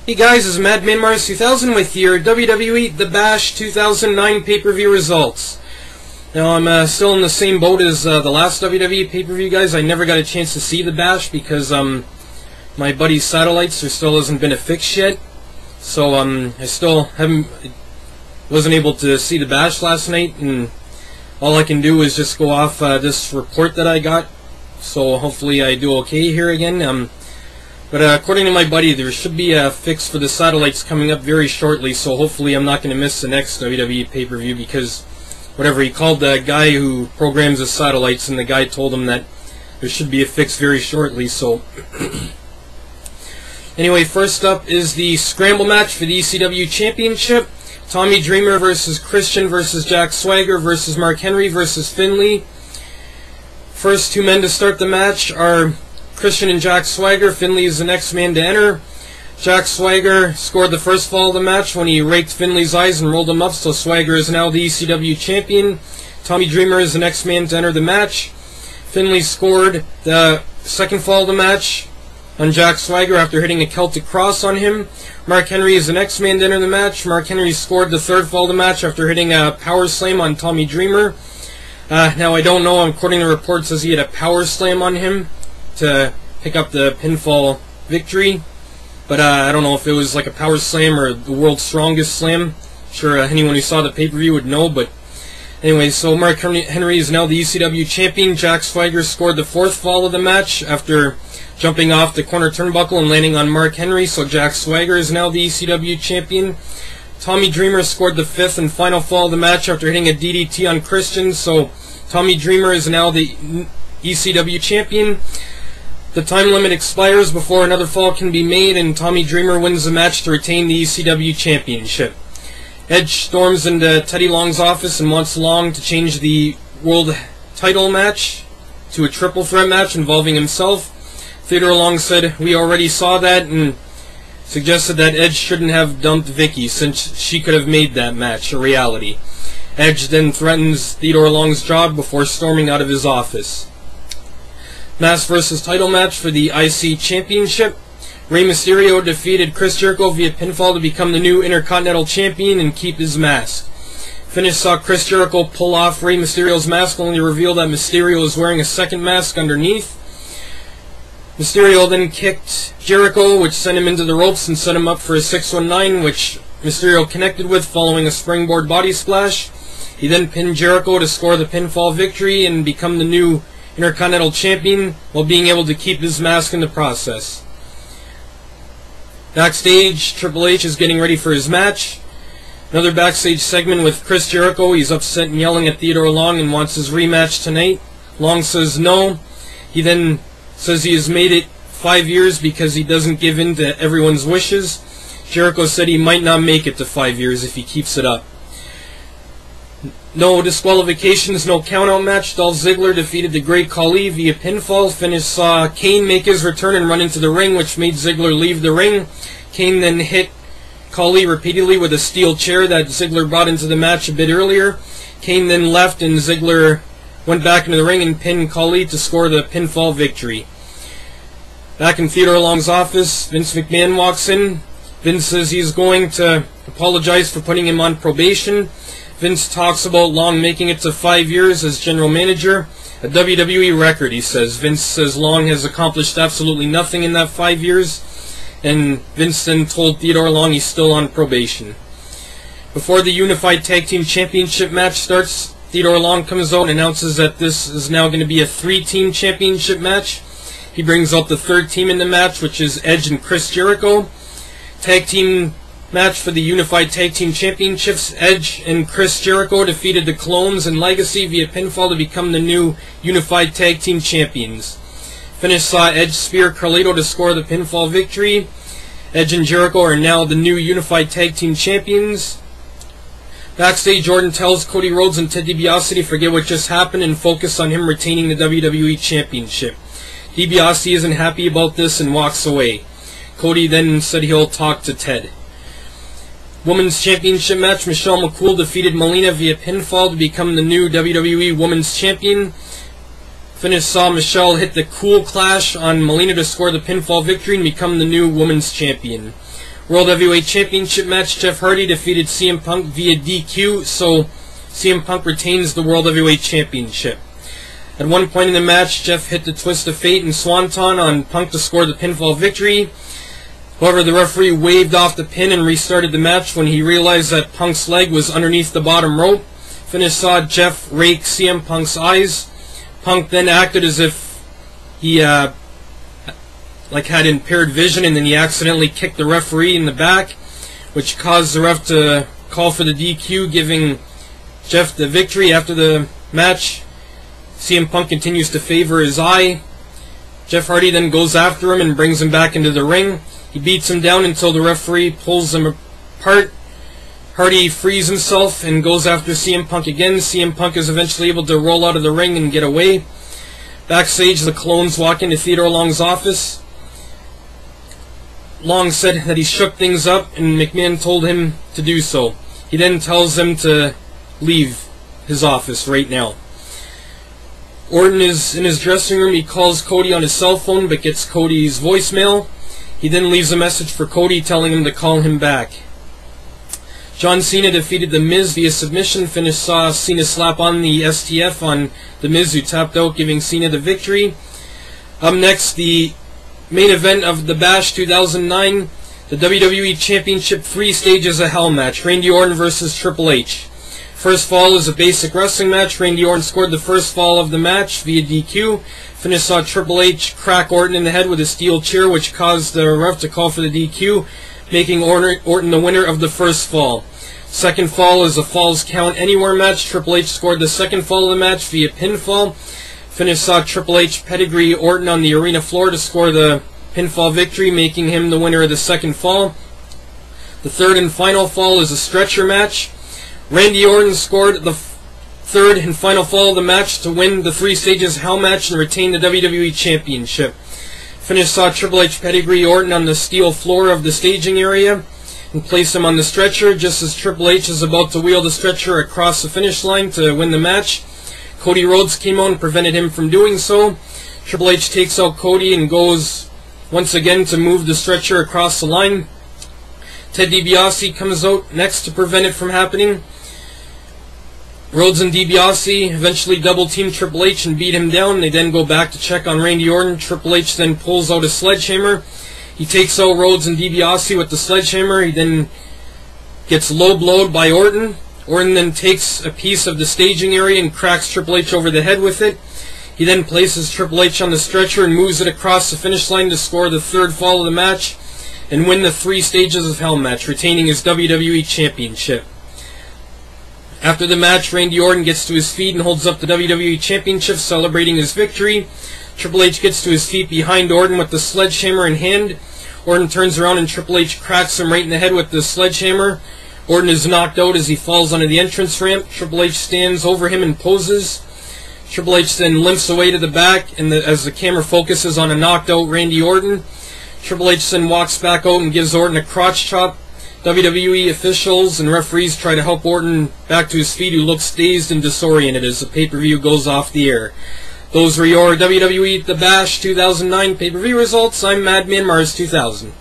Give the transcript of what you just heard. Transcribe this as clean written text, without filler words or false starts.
Hey guys, this is Madman Mars 2000 with your WWE The Bash 2009 pay-per-view results. Now I'm still in the same boat as the last WWE pay-per-view, guys. I never got a chance to see The Bash because my buddy's satellites, there still hasn't been a fix yet. So I still wasn't able to see The Bash last night, and all I can do is just go off this report that I got. So hopefully I do okay here again. But according to my buddy, there should be a fix for the satellites coming up very shortly, so hopefully I'm not going to miss the next WWE pay-per-view, because whatever, he called the guy who programs the satellites, and the guy told him that there should be a fix very shortly, so... Anyway, first up is the scramble match for the ECW Championship. Tommy Dreamer versus Christian versus Jack Swagger versus Mark Henry versus Finlay. First two men to start the match are Christian and Jack Swagger. Finlay is the next man to enter. Jack Swagger scored the first fall of the match when he raked Finlay's eyes and rolled him up, so Swagger is now the ECW champion. Tommy Dreamer is the next man to enter the match. Finlay scored the second fall of the match on Jack Swagger after hitting a Celtic Cross on him. Mark Henry is the next man to enter the match. Mark Henry scored the third fall of the match after hitting a power slam on Tommy Dreamer. Now I don't know, according to reports, says he had a power slam on him to pick up the pinfall victory, but I don't know if it was like a power slam or the world's strongest slam. I'm sure anyone who saw the pay-per-view would know, but anyway, so Mark Henry is now the ECW champion. Jack Swagger scored the fourth fall of the match after jumping off the corner turnbuckle and landing on Mark Henry, so Jack Swagger is now the ECW champion. Tommy Dreamer scored the fifth and final fall of the match after hitting a DDT on Christian, so Tommy Dreamer is now the ECW champion. The time limit expires before another fall can be made, and Tommy Dreamer wins the match to retain the ECW championship. Edge storms into Teddy Long's office and wants Long to change the world title match to a triple threat match involving himself. Theodore Long said, "We already saw that," and suggested that Edge shouldn't have dumped Vicky since she could have made that match a reality. Edge then threatens Theodore Long's job before storming out of his office. Mask vs. title match for the IC Championship. Rey Mysterio defeated Chris Jericho via pinfall to become the new Intercontinental Champion and keep his mask. Finish saw Chris Jericho pull off Rey Mysterio's mask, only to reveal that Mysterio is wearing a second mask underneath. Mysterio then kicked Jericho, which sent him into the ropes and set him up for a 619, which Mysterio connected with following a springboard body splash. He then pinned Jericho to score the pinfall victory and become the new Intercontinental Champion, while being able to keep his mask in the process. Backstage, Triple H is getting ready for his match. Another backstage segment with Chris Jericho. He's upset and yelling at Theodore Long and wants his rematch tonight. Long says no. He then says he has made it 5 years because he doesn't give in to everyone's wishes. Jericho said he might not make it to 5 years if he keeps it up. No disqualifications, no countout match. Dolph Ziggler defeated the Great Khali via pinfall. Finish saw Kane make his return and run into the ring, which made Ziggler leave the ring. Kane then hit Khali repeatedly with a steel chair that Ziggler brought into the match a bit earlier. Kane then left and Ziggler went back into the ring and pinned Khali to score the pinfall victory. Back in Theodore Long's office, Vince McMahon walks in. Vince says he's going to apologize for putting him on probation. Vince talks about Long making it to 5 years as general manager. A WWE record, he says. Vince says Long has accomplished absolutely nothing in that 5 years. And Vince then told Theodore Long he's still on probation. Before the Unified Tag Team Championship match starts, Theodore Long comes out and announces that this is now going to be a 3-team championship match. He brings out the third team in the match, which is Edge and Chris Jericho. Tag team match for the Unified Tag Team Championships. Edge and Chris Jericho defeated the Clones and Legacy via pinfall to become the new Unified Tag Team Champions. Finish saw Edge spear Carlito to score the pinfall victory. Edge and Jericho are now the new Unified Tag Team Champions. Backstage, Jordan tells Cody Rhodes and Ted DiBiase to forget what just happened and focus on him retaining the WWE Championship. DiBiase isn't happy about this and walks away. Cody then said he'll talk to Ted. Women's Championship match, Michelle McCool defeated Melina via pinfall to become the new WWE Women's Champion. Finish saw Michelle hit the Cool Clash on Melina to score the pinfall victory and become the new Women's Champion. World Heavyweight Championship match, Jeff Hardy defeated CM Punk via DQ, so CM Punk retains the World Heavyweight Championship. At one point in the match, Jeff hit the Twist of Fate and Swanton on Punk to score the pinfall victory. However, the referee waved off the pin and restarted the match when he realized that Punk's leg was underneath the bottom rope. Finish saw Jeff rake CM Punk's eyes. Punk then acted as if he had impaired vision, and then he accidentally kicked the referee in the back, which caused the ref to call for the DQ, giving Jeff the victory. After the match, CM Punk continues to favor his eye. Jeff Hardy then goes after him and brings him back into the ring. He beats him down until the referee pulls him apart. Hardy frees himself and goes after CM Punk again. CM Punk is eventually able to roll out of the ring and get away. Backstage, the clones walk into Theodore Long's office. Long said that he shook things up, and McMahon told him to do so. He then tells him to leave his office right now. Orton is in his dressing room. He calls Cody on his cell phone, but gets Cody's voicemail. He then leaves a message for Cody telling him to call him back. John Cena defeated The Miz via submission. Finish saw Cena slap on the STF on The Miz, who tapped out, giving Cena the victory. Up next, the main event of The Bash 2009, the WWE Championship 3 Stages of Hell match, Randy Orton versus Triple H. First fall is a basic wrestling match. Randy Orton scored the first fall of the match via DQ. Finish saw Triple H crack Orton in the head with a steel chair, which caused the ref to call for the DQ, making Orton the winner of the first fall. Second fall is a Falls Count Anywhere match. Triple H scored the second fall of the match via pinfall. Finish saw Triple H pedigree Orton on the arena floor to score the pinfall victory, making him the winner of the second fall. The third and final fall is a stretcher match. Randy Orton scored the third and final fall of the match to win the 3 Stages Hell match and retain the WWE Championship. Finish saw Triple H pedigree Orton on the steel floor of the staging area and place him on the stretcher. Just as Triple H is about to wheel the stretcher across the finish line to win the match, Cody Rhodes came out and prevented him from doing so. Triple H takes out Cody and goes once again to move the stretcher across the line. Ted DiBiase comes out next to prevent it from happening. Rhodes and DiBiase eventually double-team Triple H and beat him down. They then go back to check on Randy Orton. Triple H then pulls out a sledgehammer. He takes out Rhodes and DiBiase with the sledgehammer. He then gets low-blowed by Orton. Orton then takes a piece of the staging area and cracks Triple H over the head with it. He then places Triple H on the stretcher and moves it across the finish line to score the third fall of the match and win the 3 Stages of Hell match, retaining his WWE Championship. After the match, Randy Orton gets to his feet and holds up the WWE Championship, celebrating his victory. Triple H gets to his feet behind Orton with the sledgehammer in hand. Orton turns around and Triple H cracks him right in the head with the sledgehammer. Orton is knocked out as he falls onto the entrance ramp. Triple H stands over him and poses. Triple H then limps away to the back, and as the camera focuses on a knocked out Randy Orton, Triple H then walks back out and gives Orton a crotch chop. WWE officials and referees try to help Orton back to his feet, who looks dazed and disoriented as the pay-per-view goes off the air. Those were your WWE The Bash 2009 pay-per-view results. I'm Madman Mars 2000.